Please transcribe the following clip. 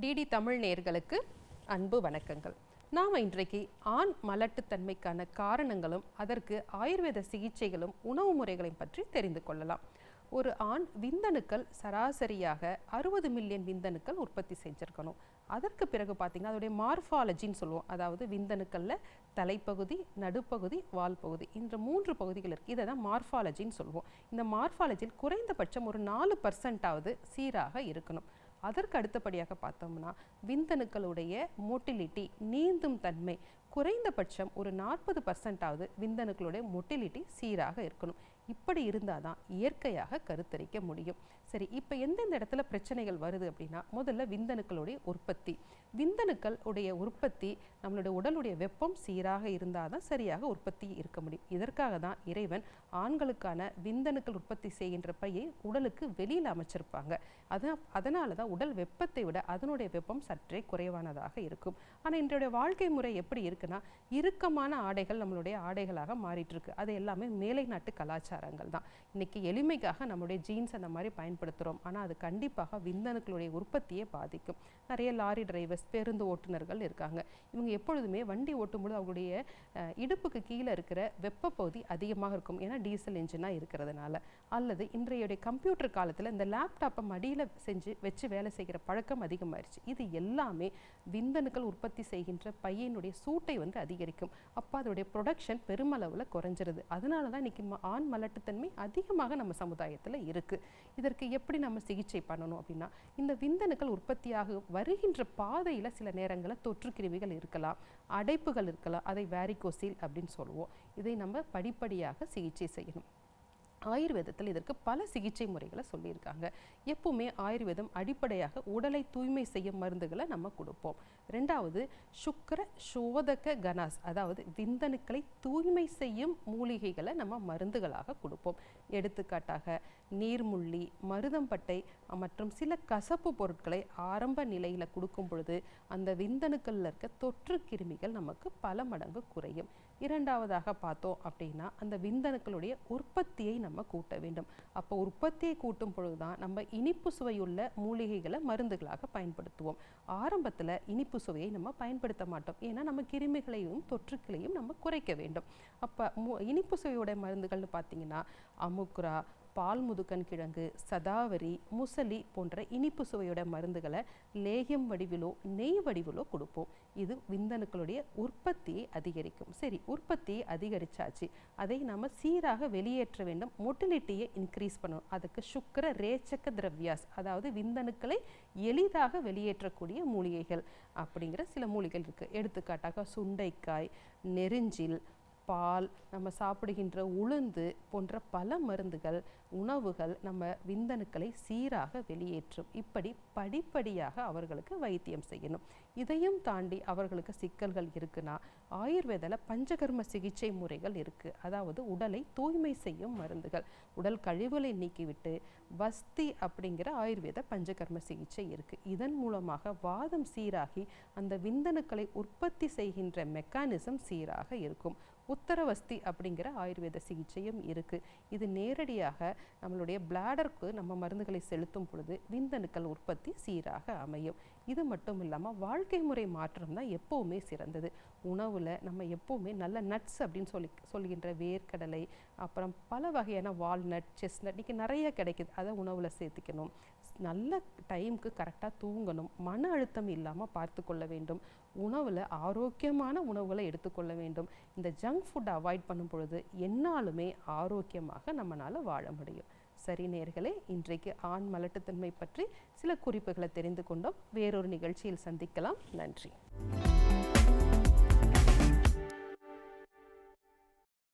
DD Tamil நேயர்களுக்கு அன்பு வணக்கங்கள். நாம் இன்றைக்கு ஆண் மலட்டுத்தன்மைக்கான காரணங்களும் அதற்கு ஆயுர்வேத சிகிச்சைகளும் உணவு முறைகளையும் பற்றி தெரிந்து கொள்ளலாம். ஒரு ஆண் விந்தணுக்கள் சராசரியாக 60 மில்லியன் விந்தணுக்கள் உற்பத்தி செஞ்சுருக்கணும். அதற்கு பிறகு பார்த்திங்கன்னா அதோடைய மார்ஃபாலஜின்னு சொல்லுவோம். அதாவது விந்தணுக்களில் தலைப்பகுதி, நடுப்பகுதி, வால் பகுதி, இந்த 3 பகுதிகள் இருக்குது. இதை தான் மார்ஃபாலஜின்னு சொல்லுவோம். இந்த மார்ஃபாலஜியில் குறைந்தபட்சம் ஒரு 4% சீராக இருக்கணும். அதற்கு அடுத்தபடியாக பார்த்தோம்னா விந்தணுக்களுடைய மோட்டிலிட்டி, நீந்தும் தன்மை குறைந்தபட்சம் ஒரு 40% விந்தணுக்களுடைய மோட்டிலிட்டி சீராக இருக்கணும். இப்படி இருந்தால் தான் இயற்கையாக கருத்தரிக்க முடியும். சரி, இப்போ எந்தெந்த இடத்துல பிரச்சனைகள் வருது அப்படின்னா, முதல்ல விந்தணுக்களுடைய உற்பத்தி. விந்தணுக்கள் உடைய உற்பத்தி நம்மளுடைய உடலுடைய வெப்பம் சீராக இருந்தால் தான் சரியாக உற்பத்தி இருக்க முடியும். இதற்காக தான் இறைவன் ஆண்களுக்கான விந்தணுக்கள் உற்பத்தி செய்கின்ற பையை உடலுக்கு வெளியில் அமைச்சிருப்பாங்க. அதனால தான் உடல் வெப்பத்தை விட அதனுடைய வெப்பம் சற்றே குறைவானதாக இருக்கும். ஆனால் இன்றைய வாழ்க்கை முறை எப்படி இருக்குன்னா, இறுக்கமான ஆடைகள் நம்மளுடைய ஆடைகளாக மாறிட்டு இருக்கு. அது எல்லாமே மேலை நாட்டு கலாச்சாரங்கள் தான். இன்னைக்கு எளிமைக்காக நம்மளுடைய ஜீன்ஸ் அந்த மாதிரி பயன்படுத்துகிறோம். ஆனால் அது கண்டிப்பாக விந்தணுக்களுடைய உற்பத்தியை பாதிக்கும். நிறைய லாரி டிரைவர்ஸ், பேருந்து ஓட்டுநர்கள் இருக்காங்க. இவங்க எப்பொழுதுமே வண்டி ஓட்டும்போது அவங்களுடைய இடுப்புக்கு கீழே இருக்கிற வெப்ப பகுதி அதிகமாக இருக்கும். ஏன்னா டீசல் இன்ஜினாக இருக்கிறதுனால. அல்லது இன்றைய கம்ப்யூட்டர் காலத்தில் இந்த லேப்டாப்பை மடியில் வச்சு வேலை செய்கிற பழக்கம் அதிகமாயிருச்சு. இது எல்லாமே விந்தணுக்கள் உற்பத்தி செய்கின்ற பையனுடைய சூட்டை அதிகரிக்கும். அப்போ அதோடைய ப்ரொடக்ஷன் பெருமளவில் குறைஞ்சிருது. அதனால தான் இன்னைக்கு ஆண் மலட்டுத்தன்மை அதிகமாக நம்ம சமுதாயத்தில் இருக்கு. இதற்கு எப்படி நம்ம சிகிச்சை பண்ணணும் அப்படின்னா, இந்த விந்தணுக்கள் உற்பத்தியாக வருகின்ற பாதையில் சில நேரங்களில் தொற்று கிருமிகள் இருக்கலாம், அடைப்புகள் இருக்கலாம். அதை வேரிகோசில் அப்படின்னு சொல்லுவோம். இதை நம்ம படிப்படியாக சிகிச்சை செய்யணும். ஆயுர்வேதத்தில் இதற்கு பல சிகிச்சை முறைகளை சொல்லியிருக்காங்க. எப்பவுமே ஆயுர்வேதம் அடிப்படையாக உடலை தூய்மை செய்யும் மருந்துகளை நம்ம கொடுப்போம். ரெண்டாவது சுக்கர சோதக கனாஸ், அதாவது விந்தணுக்களை தூய்மை செய்யும் மூலிகைகளை நம்ம மருந்துகளாக கொடுப்போம். எடுத்துக்காட்டாக நீர்முள்ளி, மருதம்பட்டை மற்றும் சில கசப்பு பொருட்களை ஆரம்ப நிலையில் கொடுக்கும் பொழுது அந்த விந்தணுக்களில் இருக்க தொற்று கிருமிகள் நமக்கு பல மடங்கு குறையும். இரண்டாவதாக பார்த்தோம் அப்படின்னா, அந்த விந்தணுக்களுடைய உற்பத்தியை நம்ம கூட்ட வேண்டும். அப்போ உற்பத்தியை கூட்டும் பொழுதுதான் நம்ம இனிப்பு சுவையுள்ள மூலிகைகளை மருந்துகளாக பயன்படுத்துவோம். ஆரம்பத்தில் இனிப்பு சுவையை நம்ம பயன்படுத்த மாட்டோம். ஏன்னா நம்ம கிருமிகளையும் தொற்றுக்களையும் நம்ம குறைக்க வேண்டும். அப்போ இனிப்பு சுவையோட மருந்துகள்னு பார்த்தீங்கன்னா அமுக்ரா, பால் முதுக்கன் கிழங்கு, சதாவரி, முசலி போன்ற இனிப்பு சுவையோட மருந்துகளை லேகியம் வடிவிலோ நெய் வடிவிலோ கொடுப்போம். இது விந்தணுக்களுடைய உற்பத்தியை அதிகரிக்கும். சரி, உற்பத்தியை அதிகரிச்சாச்சு, அதை நம்ம சீராக வெளியேற்ற வேண்டும். மொட்டிலிட்டியை இன்க்ரீஸ் பண்ணணும். அதுக்கு சுக்கர ரேச்சக திரவியாஸ், அதாவது விந்தணுக்களை எளிதாக வெளியேற்றக்கூடிய மூலிகைகள் அப்படிங்கிற சில மூலிகைகள் இருக்கு. எடுத்துக்காட்டாக சுண்டைக்காய், நெருஞ்சில், பால், நம்ம சாப்பிடுகின்ற உளுந்து போன்ற பல மருந்துகள், உணவுகள் நம்ம விந்தணுக்களை சீராக வெளியேற்றும். இப்படி படிப்படியாக அவர்களுக்கு வைத்தியம் செய்யணும். இதையும் தாண்டி அவர்களுக்கு சிக்கல்கள் இருக்குன்னா ஆயுர்வேதாவில் பஞ்சகர்ம சிகிச்சை முறைகள் இருக்குது. அதாவது உடலை தூய்மை செய்யும் மருந்துகள். உடல் கழிவுகளை நீக்கிவிட்டு வஸ்தி அப்படிங்கிற ஆயுர்வேத பஞ்சகர்ம சிகிச்சை இருக்குது. இதன் மூலமாக வாதம் சீராகி அந்த விந்தணுக்களை உற்பத்தி செய்கின்ற மெக்கானிசம் சீராக இருக்கும். உத்தரவஸ்தி அப்படிங்கிற ஆயுர்வேத சிகிச்சையும் இருக்குது. இது நேரடியாக நம்மளுடைய பிளாடருக்கு நம்ம மருந்துகளை செலுத்தும் பொழுது விந்தணுக்கள் உற்பத்தி சீராக அமையும். இது மட்டும் இல்லாமல் வாழ்க்கை முறை மாற்றம் தான் எப்போவுமே சிறந்தது. உணவில் நம்ம எப்போவுமே நல்ல நட்ஸ் அப்படின்னு சொல்கின்ற வேர்க்கடலை, அப்புறம் பல வகையான வால்நட், செஸ்நட் இன்றைக்கி நிறைய கிடைக்குது. அதை உணவில் சேர்த்துக்கணும். நல்ல டைமுக்கு கரெக்டாக தூங்கணும். மன அழுத்தம் இல்லாமல் பார்த்து கொள்ள வேண்டும். உணவில் ஆரோக்கியமான உணவுகளை எடுத்துக்கொள்ள வேண்டும். இந்த ஜங்க் ஃபுட்டை அவாய்ட் பண்ணும் பொழுது என்னாலுமே ஆரோக்கியமாக நம்மளால் வாழ முடியும். சரி நேயர்களே, இன்றைக்கு ஆண் மலட்டுத்தன்மை பற்றி சில குறிப்புகளை தெரிந்து கொண்டோம். வேறொரு நிகழ்ச்சியில் சந்திக்கலாம். நன்றி.